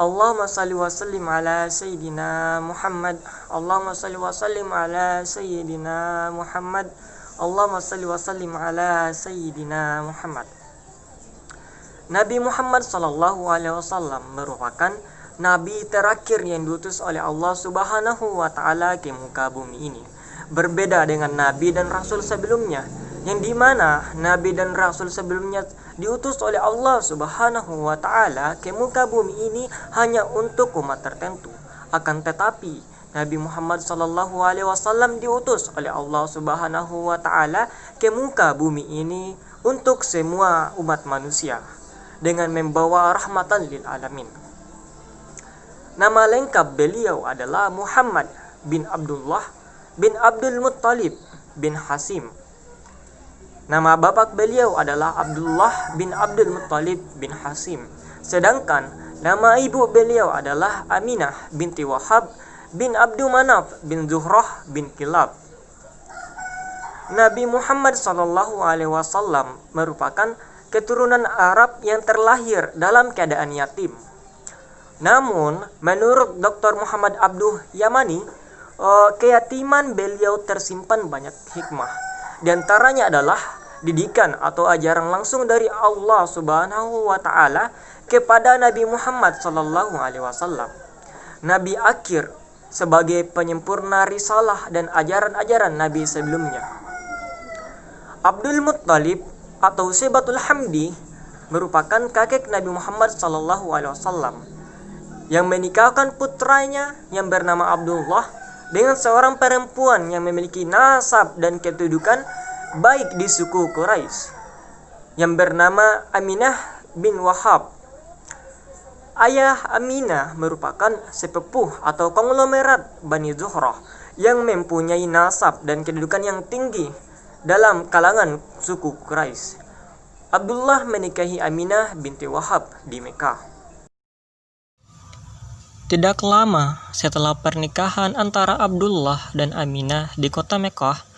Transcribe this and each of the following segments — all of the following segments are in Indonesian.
Allahumma salli wa sallim ala Sayyidina Muhammad. Allahumma salli wa sallim ala Sayyidina Muhammad. Allahumma salli wa sallim ala Sayyidina Muhammad. Nabi Muhammad sallallahu alaihi wasallam merupakan nabi terakhir yang diutus oleh Allah Subhanahu wa taala ke muka bumi ini. Berbeda dengan nabi dan rasul sebelumnya, yang dimana nabi dan rasul sebelumnya diutus oleh Allah Subhanahu wa taala ke muka bumi ini hanya untuk umat tertentu. Akan tetapi Nabi Muhammad sallallahu alaihi wasallam diutus oleh Allah Subhanahu wa taala ke muka bumi ini untuk semua umat manusia dengan membawa rahmatan lil alamin. Nama lengkap beliau adalah Muhammad bin Abdullah bin Abdul Muttalib bin Hasim. Nama bapak beliau adalah Abdullah bin Abdul Muttalib bin Hasim. Sedangkan nama ibu beliau adalah Aminah binti Wahab bin Abdul Manaf bin Zuhrah bin Kilab. Nabi Muhammad sallallahu alaihi wasallam merupakan keturunan Arab yang terlahir dalam keadaan yatim. Namun, menurut Dr. Muhammad Abduh Yamani, keyatiman beliau tersimpan banyak hikmah. Di antaranya adalah didikan atau ajaran langsung dari Allah Subhanahu wa taala kepada Nabi Muhammad sallallahu alaihi wasallam. Nabi akhir sebagai penyempurna risalah dan ajaran-ajaran nabi sebelumnya. Abdul Muttalib atau Syaibatul Hamdi merupakan kakek Nabi Muhammad sallallahu alaihi wasallam yang menikahkan putranya yang bernama Abdullah dengan seorang perempuan yang memiliki nasab dan kedudukan baik di suku Quraisy yang bernama Aminah bin Wahab. Ayah Aminah merupakan sepupuh atau konglomerat Bani Zuhrah yang mempunyai nasab dan kedudukan yang tinggi dalam kalangan suku Quraisy. Abdullah menikahi Aminah binti Wahab di Mekah. Tidak lama setelah pernikahan antara Abdullah dan Aminah di kota Mekah,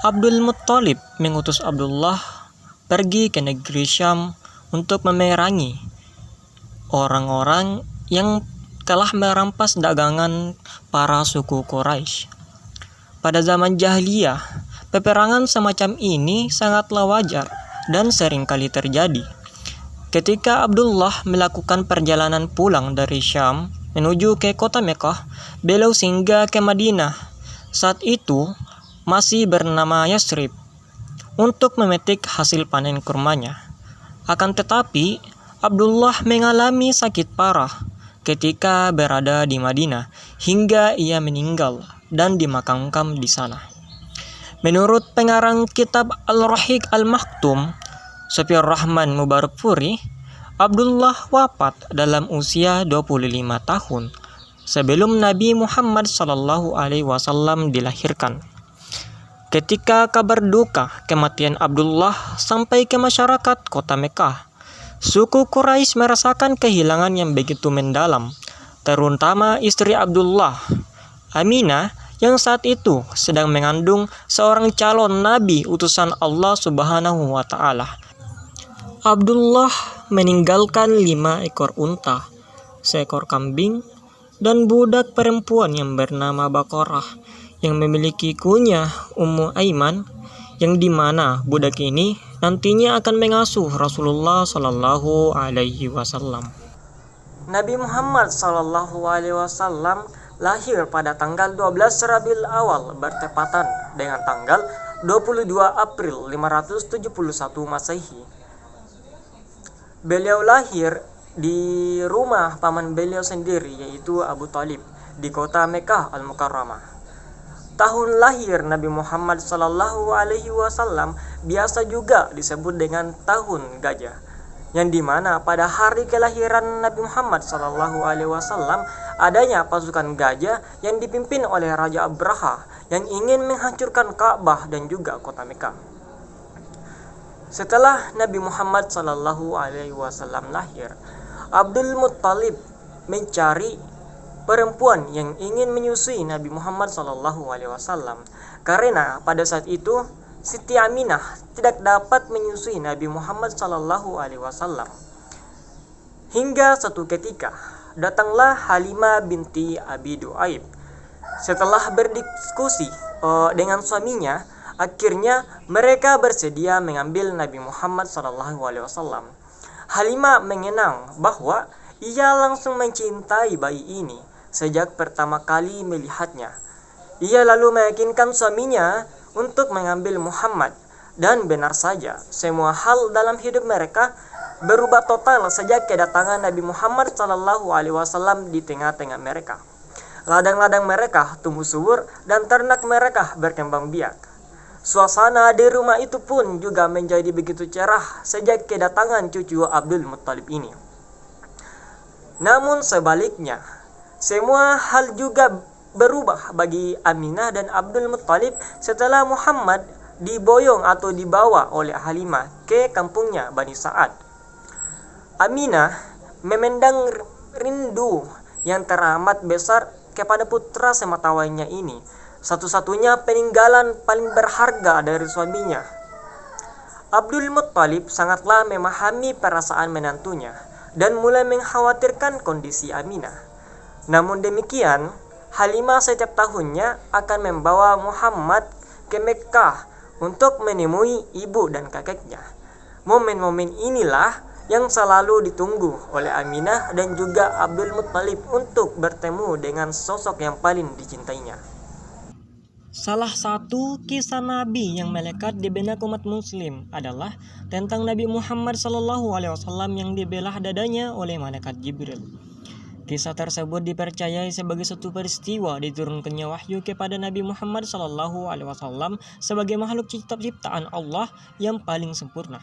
Abdul Muttalib mengutus Abdullah pergi ke negeri Syam untuk memerangi orang-orang yang telah merampas dagangan para suku Quraisy. Pada zaman jahiliyah, peperangan semacam ini sangatlah wajar dan sering kali terjadi. Ketika Abdullah melakukan perjalanan pulang dari Syam menuju ke kota Mekah, beliau singgah ke Madinah. Saat itu masih bernama Yasrib untuk memetik hasil panen kurmanya. Akan tetapi Abdullah mengalami sakit parah ketika berada di Madinah hingga ia meninggal dan dimakamkan di sana. Menurut pengarang kitab Al-Rahiq Al-Maktum, Sofiyur Rahman Mubarakpuri, Abdullah wafat dalam usia 25 tahun sebelum Nabi Muhammad sallallahu alaihi wasallam dilahirkan. Ketika kabar duka kematian Abdullah sampai ke masyarakat kota Mekah, suku Quraisy merasakan kehilangan yang begitu mendalam, terutama istri Abdullah, Aminah, yang saat itu sedang mengandung seorang calon nabi utusan Allah Subhanahu wa taala. Abdullah meninggalkan 5 ekor unta, seekor kambing, dan budak perempuan yang bernama Baqarah yang memiliki kunyah Ummu Aiman, yang dimana budak ini nantinya akan mengasuh Rasulullah Sallallahu Alaihi Wasallam. Nabi Muhammad Sallallahu Alaihi Wasallam lahir pada tanggal 12 Rabiul Awal bertepatan dengan tanggal 22 April 571 Masehi. Beliau lahir di rumah paman beliau sendiri, yaitu Abu Talib, di kota Mekah Al-Mukarramah. Tahun lahir Nabi Muhammad Sallallahu Alaihi Wasallam biasa juga disebut dengan tahun gajah, yang dimana pada hari kelahiran Nabi Muhammad Sallallahu Alaihi Wasallam adanya pasukan gajah yang dipimpin oleh Raja Abraha yang ingin menghancurkan Ka'bah dan juga kota Mekah. Setelah Nabi Muhammad Sallallahu Alaihi Wasallam lahir, Abdul Muttalib mencari perempuan yang ingin menyusui Nabi Muhammad Sallallahu Alaihi Wasallam, karena pada saat itu Siti Aminah tidak dapat menyusui Nabi Muhammad Sallallahu Alaihi Wasallam. Hingga suatu ketika datanglah Halimah binti Abi Duaib. Setelah berdiskusi dengan suaminya, akhirnya mereka bersedia mengambil Nabi Muhammad SAW. Halimah mengenang bahwa ia langsung mencintai bayi ini sejak pertama kali melihatnya. Ia lalu meyakinkan suaminya untuk mengambil Muhammad, dan benar saja, semua hal dalam hidup mereka berubah total sejak kedatangan Nabi Muhammad SAW di tengah-tengah mereka. Ladang-ladang mereka tumbuh subur dan ternak mereka berkembang biak. Suasana di rumah itu pun juga menjadi begitu cerah sejak kedatangan cucu Abdul Muttalib ini. Namun sebaliknya, semua hal juga berubah bagi Aminah dan Abdul Muttalib setelah Muhammad diboyong atau dibawa oleh Halimah ke kampungnya Bani Sa'ad. Aminah memendang rindu yang teramat besar kepada putra sematawayangnya ini, satu-satunya peninggalan paling berharga dari suaminya. Abdul Muttalib sangatlah memahami perasaan menantunya dan mulai mengkhawatirkan kondisi Aminah. Namun demikian, Halimah setiap tahunnya akan membawa Muhammad ke Mekkah untuk menemui ibu dan kakeknya. Momen-momen inilah yang selalu ditunggu oleh Aminah dan juga Abdul Muttalib untuk bertemu dengan sosok yang paling dicintainya. Salah satu kisah Nabi yang melekat di benak umat Muslim adalah tentang Nabi Muhammad SAW yang dibelah dadanya oleh malaikat Jibril. Kisah tersebut dipercayai sebagai suatu peristiwa diturunkannya wahyu kepada Nabi Muhammad SAW sebagai makhluk ciptaan Allah yang paling sempurna.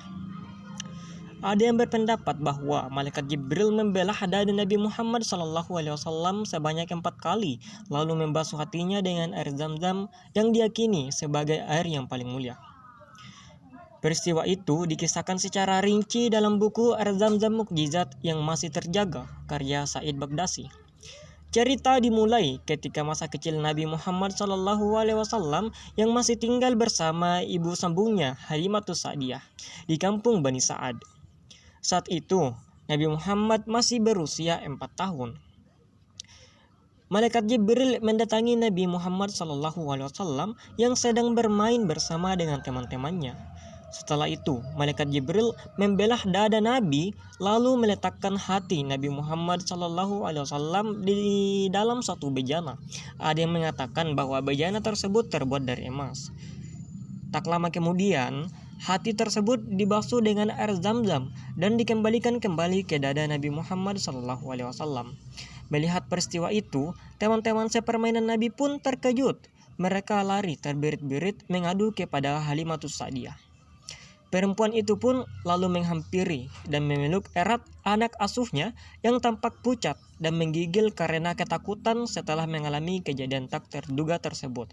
Ada yang berpendapat bahwa malaikat Jibril membelah dada Nabi Muhammad SAW sebanyak 4 kali, lalu membasuh hatinya dengan air Zam-Zam yang diyakini sebagai air yang paling mulia. Peristiwa itu dikisahkan secara rinci dalam buku Air Zam-Zam Mukjizat yang masih terjaga, karya Said Baghdasi. Cerita dimulai ketika masa kecil Nabi Muhammad SAW yang masih tinggal bersama ibu sambungnya Halimatus Sa'diyah di kampung Bani Sa'ad. Saat itu, Nabi Muhammad masih berusia 4 tahun. Malaikat Jibril mendatangi Nabi Muhammad SAW yang sedang bermain bersama dengan teman-temannya. Setelah itu, malaikat Jibril membelah dada Nabi lalu meletakkan hati Nabi Muhammad SAW di dalam suatu bejana. Ada yang mengatakan bahwa bejana tersebut terbuat dari emas. Tak lama kemudian, hati tersebut dibasuh dengan air Zam-Zam dan dikembalikan kembali ke dada Nabi Muhammad SAW. Melihat peristiwa itu, teman-teman sepermainan Nabi pun terkejut. Mereka lari terbirit-birit mengadu kepada Halimatus Sa'diyah. Perempuan itu pun lalu menghampiri dan memeluk erat anak asuhnya yang tampak pucat dan menggigil karena ketakutan setelah mengalami kejadian tak terduga tersebut.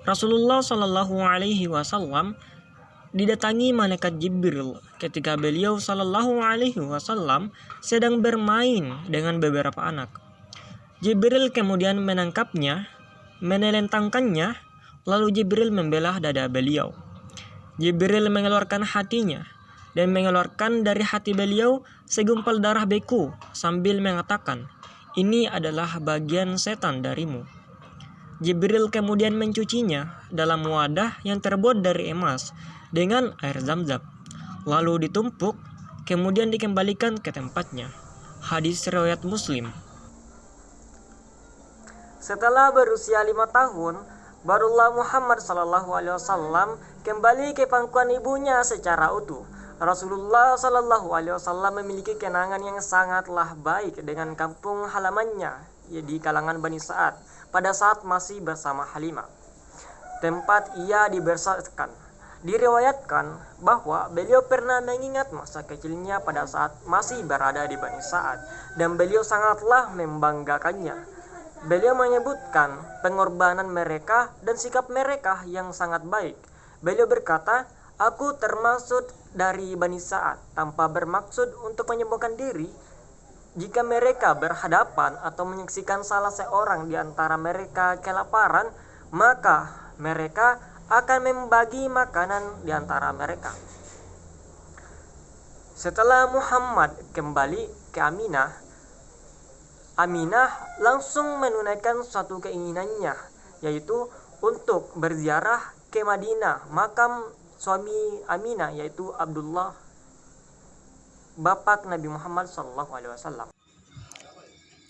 Rasulullah SAW didatangi malaikat Jibril ketika beliau SAW sedang bermain dengan beberapa anak. Jibril kemudian menangkapnya, menelentangkannya, lalu Jibril membelah dada beliau. Jibril mengeluarkan hatinya dan mengeluarkan dari hati beliau segumpal darah beku sambil mengatakan, "Ini adalah bagian setan darimu." Jibril kemudian mencucinya dalam wadah yang terbuat dari emas dengan air Zam-Zam, lalu ditumpuk, kemudian dikembalikan ke tempatnya. Hadis riwayat Muslim. Setelah berusia 5 tahun, barulah Muhammad SAW kembali ke pangkuan ibunya secara utuh. Rasulullah SAW memiliki kenangan yang sangatlah baik dengan kampung halamannya di kalangan Bani Sa'ad pada saat masih bersama Halimah, tempat ia dibesarkan. Diriwayatkan bahwa beliau pernah mengingat masa kecilnya pada saat masih berada di Bani Sa'ad dan beliau sangatlah membanggakannya. Beliau menyebutkan pengorbanan mereka dan sikap mereka yang sangat baik. Beliau berkata, "Aku termasuk dari Bani Sa'ad tanpa bermaksud untuk menyembuhkan diri. Jika mereka berhadapan atau menyaksikan salah seorang di antara mereka kelaparan, maka mereka akan membagi makanan di antara mereka." Setelah Muhammad kembali ke Aminah, Aminah langsung menunaikan suatu keinginannya, yaitu untuk berziarah ke Madinah, makam suami Aminah yaitu Abdullah, bapak Nabi Muhammad SAW.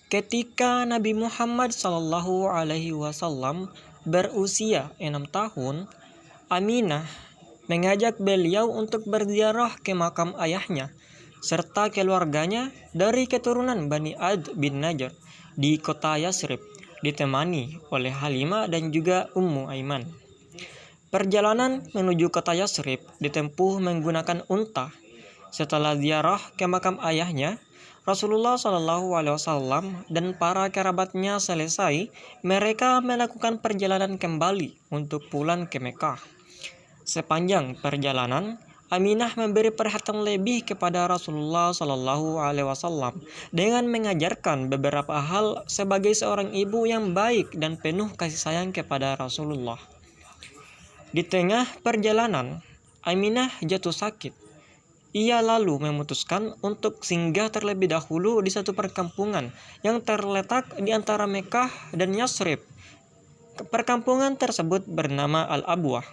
Ketika Nabi Muhammad SAW berusia 6 tahun, Aminah mengajak beliau untuk berziarah ke makam ayahnya serta keluarganya dari keturunan Bani Ad bin Najjar di kota Yasrib, ditemani oleh Halimah dan juga Ummu Aiman. Perjalanan menuju kota Yasrib ditempuh menggunakan unta. Setelah ziarah ke makam ayahnya, Rasulullah SAW dan para kerabatnya selesai, mereka melakukan perjalanan kembali untuk pulang ke Mekah. Sepanjang perjalanan, Aminah memberi perhatian lebih kepada Rasulullah SAW dengan mengajarkan beberapa hal sebagai seorang ibu yang baik dan penuh kasih sayang kepada Rasulullah. Di tengah perjalanan, Aminah jatuh sakit. Ia lalu memutuskan untuk singgah terlebih dahulu di satu perkampungan yang terletak di antara Mekah dan Yasrib. Perkampungan tersebut bernama Al-Abwah.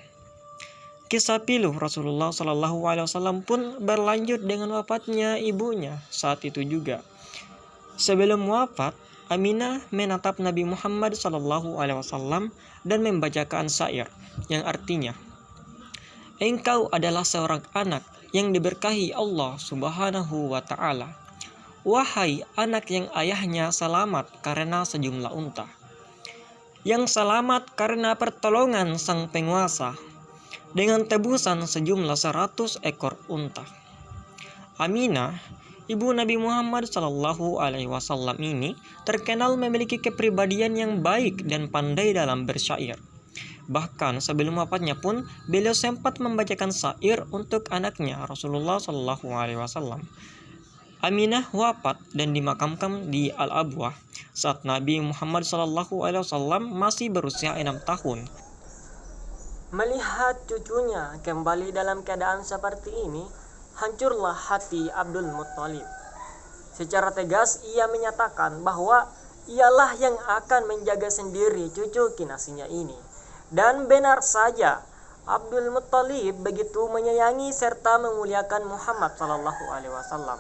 Kisah pilu Rasulullah SAW pun berlanjut dengan wafatnya ibunya saat itu juga. Sebelum wafat, Aminah menatap Nabi Muhammad SAW dan membacakan syair yang artinya, "Engkau adalah seorang anak yang diberkahi Allah Subhanahu wa Ta'ala. Wahai anak yang ayahnya selamat karena sejumlah unta, yang selamat karena pertolongan sang penguasa, dengan tebusan sejumlah 100 ekor unta." Aminah, ibu Nabi Muhammad SAW ini terkenal memiliki kepribadian yang baik dan pandai dalam bersyair. Bahkan sebelum wafatnya pun beliau sempat membacakan syair untuk anaknya Rasulullah SAW. Aminah wafat dan dimakamkan di Al-Abwah saat Nabi Muhammad SAW masih berusia 6 tahun. Melihat cucunya kembali dalam keadaan seperti ini, hancurlah hati Abdul Muttalib. Secara tegas ia menyatakan bahwa ialah yang akan menjaga sendiri cucu kinasihnya ini. Dan benar saja, Abdul Muttalib begitu menyayangi serta memuliakan Muhammad SAW.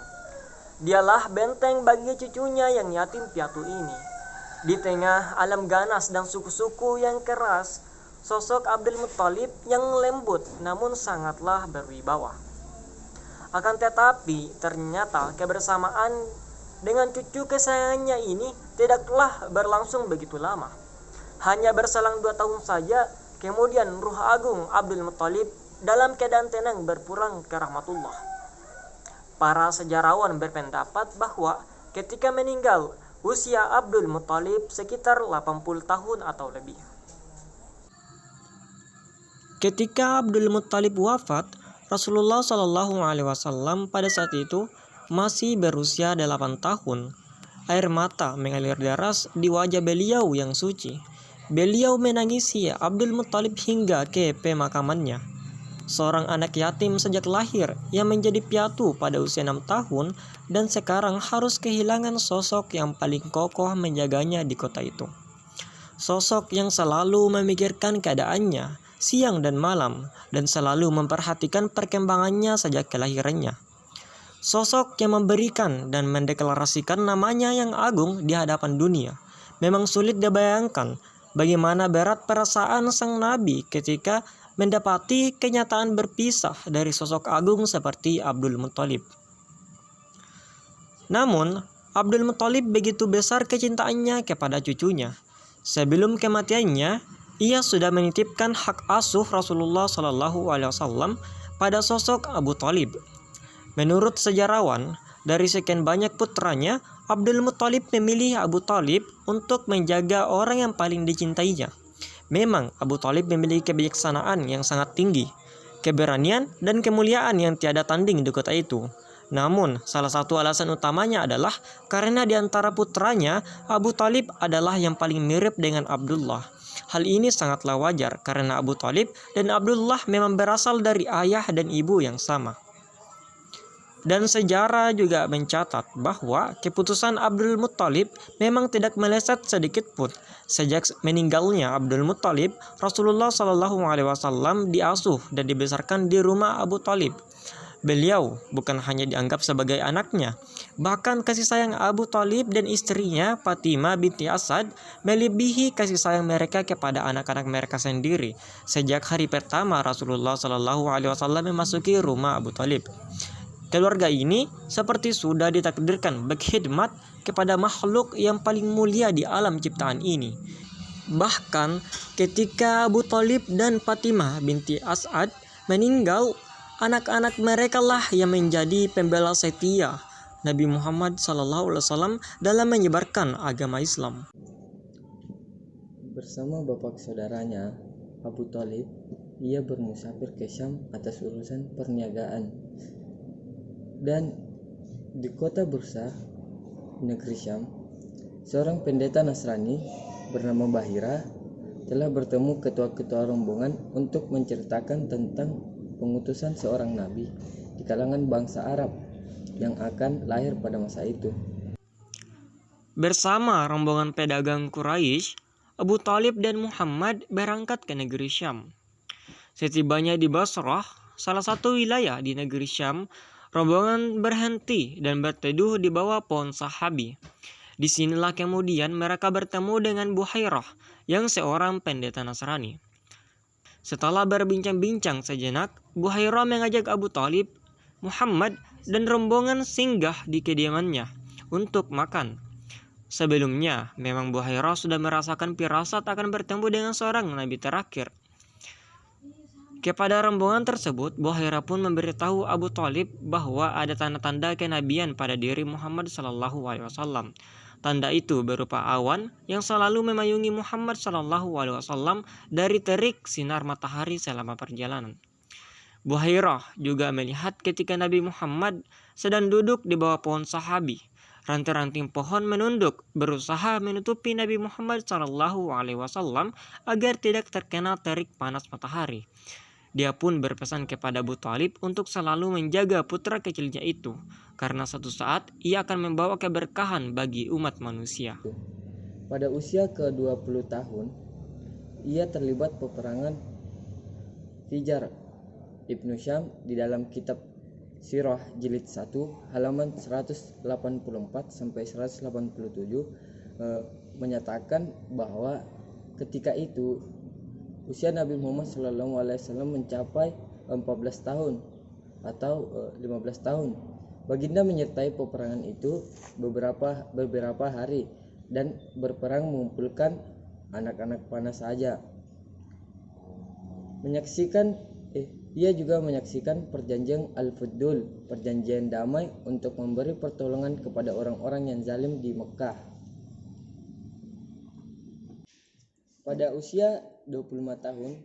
Dialah benteng bagi cucunya yang yatim piatu ini. Di tengah alam ganas dan suku-suku yang keras, sosok Abdul Muttalib yang lembut namun sangatlah berwibawa. Akan tetapi ternyata kebersamaan dengan cucu kesayangannya ini tidaklah berlangsung begitu lama. Hanya berselang 2 tahun saja, kemudian ruh agung Abdul Muttalib dalam keadaan tenang berpulang ke rahmatullah. Para sejarawan berpendapat bahwa ketika meninggal, usia Abdul Muttalib sekitar 80 tahun atau lebih. Ketika Abdul Muttalib wafat, Rasulullah SAW pada saat itu masih berusia 8 tahun. Air mata mengalir deras di wajah beliau yang suci. Beliau menangisi Abdul Muttalib hingga ke pemakamannya. Seorang anak yatim sejak lahir yang menjadi piatu pada usia 6 tahun dan sekarang harus kehilangan sosok yang paling kokoh menjaganya di kota itu. Sosok yang selalu memikirkan keadaannya siang dan malam dan selalu memperhatikan perkembangannya sejak kelahirannya. Sosok yang memberikan dan mendeklarasikan namanya yang agung di hadapan dunia. Memang sulit dibayangkan bagaimana berat perasaan sang nabi ketika mendapati kenyataan berpisah dari sosok agung seperti Abdul Muttalib. Namun, Abdul Muttalib begitu besar kecintaannya kepada cucunya. Sebelum kematiannya, ia sudah menitipkan hak asuh Rasulullah SAW pada sosok Abu Thalib. Menurut sejarawan, dari sekian banyak putranya, Abdul Muttalib memilih Abu Thalib untuk menjaga orang yang paling dicintainya. Memang Abu Thalib memiliki kebijaksanaan yang sangat tinggi, keberanian dan kemuliaan yang tiada tanding di kota itu. Namun, salah satu alasan utamanya adalah karena di antara putranya, Abu Thalib adalah yang paling mirip dengan Abdullah. Hal ini sangatlah wajar karena Abu Thalib dan Abdullah memang berasal dari ayah dan ibu yang sama. Dan sejarah juga mencatat bahwa keputusan Abdul Muttalib memang tidak meleset sedikit pun. Sejak meninggalnya Abdul Muttalib, Rasulullah Shallallahu Alaihi Wasallam diasuh dan dibesarkan di rumah Abu Talib. Beliau bukan hanya dianggap sebagai anaknya, bahkan kasih sayang Abu Talib dan istrinya Fatimah binti Asad melebihi kasih sayang mereka kepada anak-anak mereka sendiri. Sejak hari pertama Rasulullah Shallallahu Alaihi Wasallam memasuki rumah Abu Talib, keluarga ini seperti sudah ditakdirkan berkhidmat kepada makhluk yang paling mulia di alam ciptaan ini. Bahkan ketika Abu Talib dan Fatimah binti As'ad meninggal, anak-anak mereka lah yang menjadi pembela setia Nabi Muhammad SAW dalam menyebarkan agama Islam. Bersama bapak saudaranya, Abu Talib, ia bermusafir ke Syam atas urusan perniagaan. Dan di kota Bursa, negeri Syam, seorang pendeta Nasrani bernama Bahira telah bertemu ketua-ketua rombongan untuk menceritakan tentang pengutusan seorang nabi di kalangan bangsa Arab yang akan lahir pada masa itu. Bersama rombongan pedagang Quraisy, Abu Talib dan Muhammad berangkat ke negeri Syam. Setibanya di Basrah, salah satu wilayah di negeri Syam, rombongan berhenti dan berteduh di bawah pohon sahabi. Disinilah kemudian mereka bertemu dengan Buhairah yang seorang pendeta Nasrani. Setelah berbincang-bincang sejenak, Buhairah mengajak Abu Talib, Muhammad, dan rombongan singgah di kediamannya untuk makan. Sebelumnya, memang Buhairah sudah merasakan firasat akan bertemu dengan seorang nabi terakhir. Kepada rombongan tersebut, Buhairah pun memberitahu Abu Talib bahwa ada tanda-tanda kenabian pada diri Muhammad SAW. Tanda itu berupa awan yang selalu memayungi Muhammad SAW dari terik sinar matahari selama perjalanan. Buhairah juga melihat ketika Nabi Muhammad sedang duduk di bawah pohon sahabi. Ranting-ranting pohon menunduk berusaha menutupi Nabi Muhammad SAW agar tidak terkena terik panas matahari. Dia pun berpesan kepada Abu Talib untuk selalu menjaga putra kecilnya itu, karena suatu saat ia akan membawa keberkahan bagi umat manusia. Pada usia ke-20 tahun, ia terlibat peperangan Fijar Ibnu Syam di dalam kitab Sirah jilid 1 halaman 184 sampai 187 menyatakan bahwa ketika itu usia Nabi Muhammad SAW mencapai 14 tahun atau 15 tahun. Baginda menyertai peperangan itu beberapa hari dan berperang mengumpulkan anak-anak panah saja. Ia juga menyaksikan perjanjian Al-Fuddul, perjanjian damai untuk memberi pertolongan kepada orang-orang yang zalim di Mekah. Pada usia 25 tahun,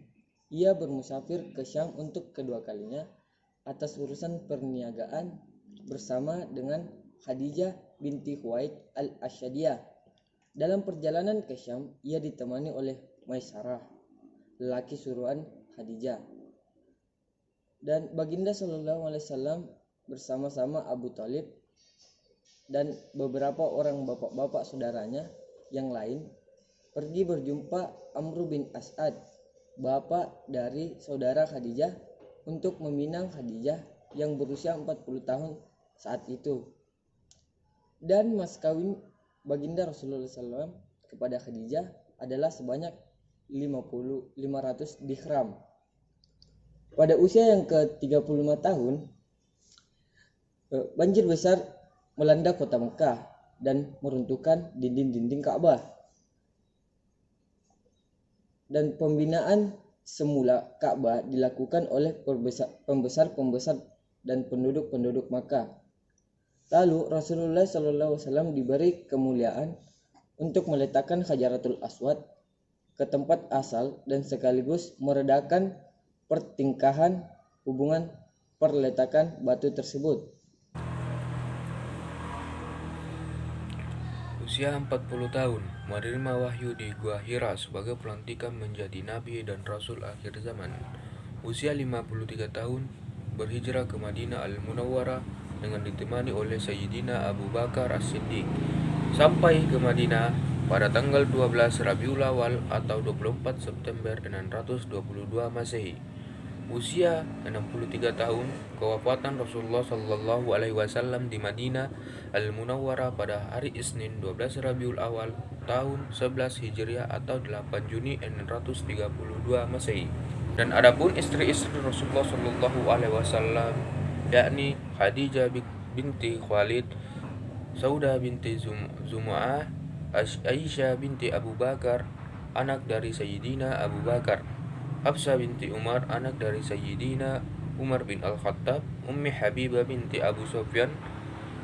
ia bermusafir ke Syam untuk kedua kalinya atas urusan perniagaan bersama dengan Khadijah binti Khuwailid al-Asyadiyah. Dalam perjalanan ke Syam, ia ditemani oleh Maisarah, lelaki suruhan Khadijah. Dan Baginda SAW bersama-sama Abu Talib dan beberapa orang bapak-bapak saudaranya yang lain pergi berjumpa Amr bin As'ad, bapak dari saudara Khadijah, untuk meminang Khadijah yang berusia 40 tahun saat itu. Dan mas kawin Baginda Rasulullah SAW kepada Khadijah adalah sebanyak 500 dirham. Pada usia yang ke-35 tahun, banjir besar melanda kota Mekah dan meruntuhkan dinding-dinding Ka'bah. Dan pembinaan semula Ka'bah dilakukan oleh pembesar-pembesar dan penduduk-penduduk Makkah. Lalu Rasulullah SAW diberi kemuliaan untuk meletakkan Hajaratul Aswad ke tempat asal dan sekaligus meredakan pertingkahan hubungan perletakan batu tersebut. Usia 40 tahun, menerima wahyu di Gua Hira sebagai pelantikan menjadi nabi dan rasul akhir zaman. Usia 53 tahun, berhijrah ke Madinah Al-Munawwarah dengan ditemani oleh Sayyidina Abu Bakar As-Siddiq sampai ke Madinah pada tanggal 12 Rabiul Awal atau 24 September 622 Masehi. Usia 63 tahun, kewafatan Rasulullah Shallallahu Alaihi Wasallam di Madinah Al-Munawwarah pada hari Isnin 12 Rabiul Awal tahun 11 Hijriah atau 8 Juni 632 Masehi. Dan adapun istri-istri Rasulullah Shallallahu Alaihi Wasallam yakni Khadijah binti Khalid, Saudah binti Zumu'ah, Aisyah binti Abu Bakar, anak dari Sayyidina Abu Bakar, Hafsah binti Umar, anak dari Sayyidina Umar bin Al-Khattab, Ummi Habibah binti Abu Sufyan,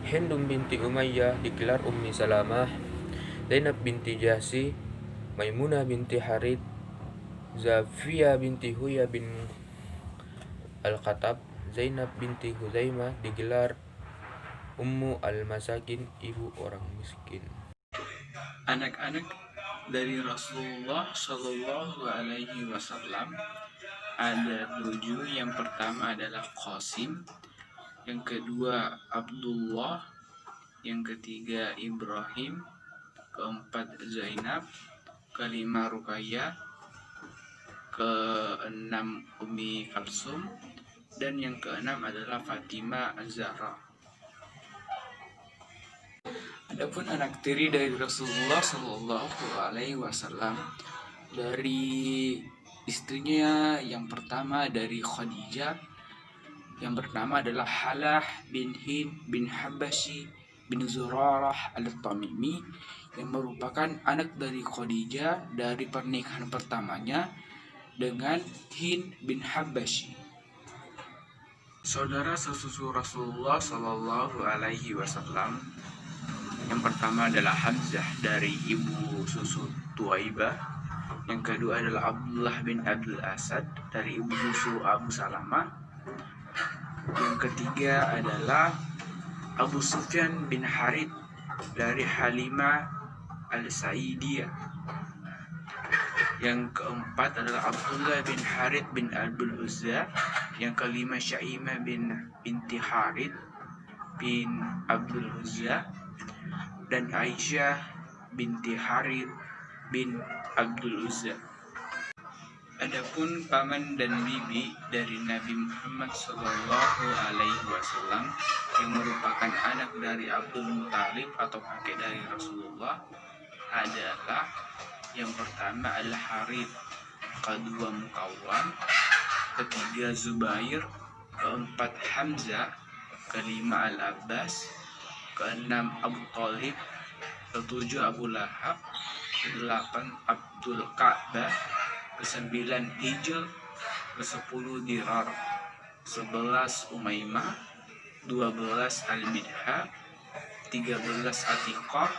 Hindum binti Umayyah digelar Ummi Salamah, Zainab binti Jahsi, Maimunah binti Harith, Zafiyah binti Huyah bin Al-Khattab, Zainab binti Huzaimah digelar Ummu Al-Masakin, ibu orang miskin. Anak-anak dari Rasulullah Shallallahu Alaihi Wasallam ada 7. Yang pertama adalah Qasim, yang kedua Abdullah, yang ketiga Ibrahim, keempat Zainab, kelima Ruqayyah, keenam Ummi Kalsum, dan yang keenam adalah Fatimah Az-Zahra. Adapun anak tiri dari Rasulullah Shallallahu Alaihi Wasallam dari istrinya, yang pertama dari Khadijah, yang bernama adalah Halah bin Hind bin Habashi bin Zurarah al-Tamimi, yang merupakan anak dari Khadijah dari pernikahan pertamanya dengan Hind bin Habashi. Saudara sesusu Rasulullah Shallallahu Alaihi Wasallam yang pertama adalah Hamzah dari ibu susu Tuwaibah, yang kedua adalah Abdullah bin Abdul Asad dari ibu susu Abu Salamah, yang ketiga adalah Abu Sufyan bin Harith dari Halimah Al-Saidiyah, yang keempat adalah Abdullah bin Harith bin Abdul Uzza, yang kelima Syaimah binti Harith bin Abdul Uzza, dan Aisyah binti Harith bin Abdul Uzza. Adapun paman dan bibi dari Nabi Muhammad Sallallahu Alaihi Wasallam yang merupakan anak dari Abdul Muttalib atau kakek dari Rasulullah adalah yang pertama adalah Harith, kedua Mukawwam, ketiga Zubair, keempat Hamzah, kelima Al-Abbas, keenam Abu Thalib, ketujuh Abu Lahab, kedelapan Abdul Ka'bah, kesembilan Hijl, kesepuluh Dirar, 11 Umaymah, 12 Al-Midha, 13 Atiqah,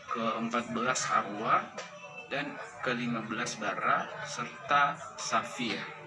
ke-14 Arwa, dan ke-15 Barra, serta Safiyah.